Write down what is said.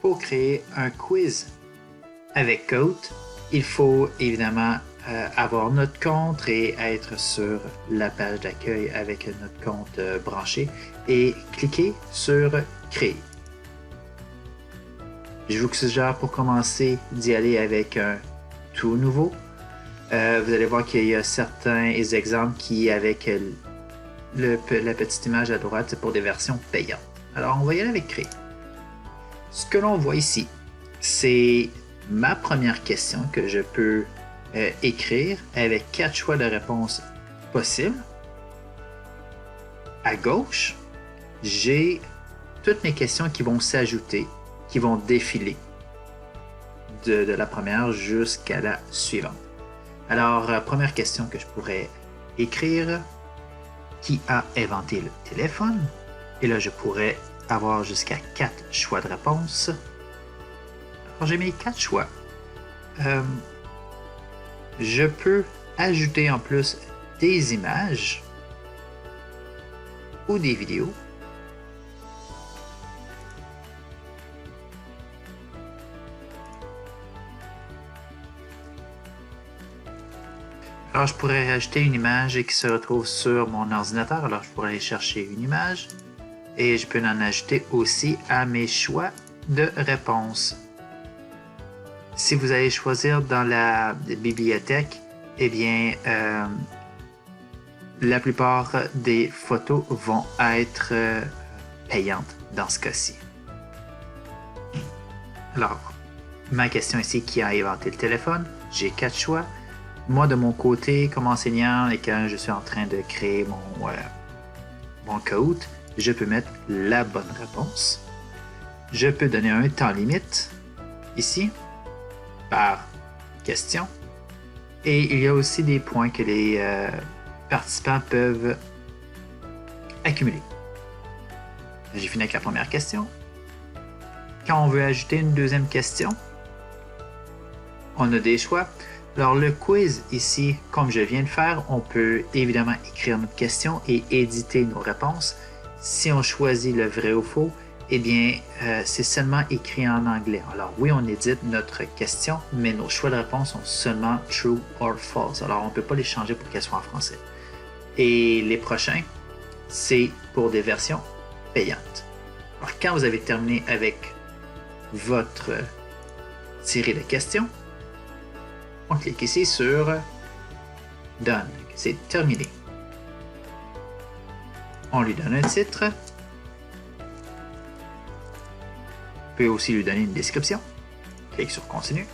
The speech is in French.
pour créer un quiz avec Kahoot, il faut évidemment avoir notre compte et être sur la page d'accueil avec notre compte branché et cliquer sur Créer. Je vous suggère pour commencer d'y aller avec un tout nouveau. Vous allez voir qu'il y a certains exemples qui, avec la petite image à droite, c'est pour des versions payantes. Alors, on va y aller avec Créer. Ce que l'on voit ici, c'est ma première question que je peux écrire avec 4 choix de réponse possibles. À gauche, j'ai toutes mes questions qui vont s'ajouter, qui vont défiler de la première jusqu'à la suivante. Alors, première question que je pourrais écrire, qui a inventé le téléphone? Et là, je pourrais avoir jusqu'à 4 choix de réponse. Alors, j'ai mes 4 choix. Je peux ajouter en plus des images ou des vidéos. Alors, je pourrais rajouter une image qui se retrouve sur mon ordinateur. Alors, je pourrais aller chercher une image et je peux en ajouter aussi à mes choix de réponse. Si vous allez choisir dans la bibliothèque, eh bien, la plupart des photos vont être payantes dans ce cas-ci. Alors, ma question ici, qui a inventé le téléphone? J'ai 4 choix. Moi, de mon côté, comme enseignant et quand je suis en train de créer mon Kahoot, je peux mettre la bonne réponse. Je peux donner un temps limite ici par question. Et il y a aussi des points que les participants peuvent accumuler. J'ai fini avec la première question. Quand on veut ajouter une deuxième question, on a des choix. Alors, le quiz ici, comme je viens de faire, on peut évidemment écrire notre question et éditer nos réponses. Si on choisit le vrai ou faux, eh bien, c'est seulement écrit en anglais. Alors oui, on édite notre question, mais nos choix de réponse sont seulement true or false. Alors, on ne peut pas les changer pour qu'elles soient en français. Et les prochains, c'est pour des versions payantes. Alors, quand vous avez terminé avec votre série de questions, on clique ici sur Done. C'est terminé. On lui donne un titre. On peut aussi lui donner une description. Clique sur Continue.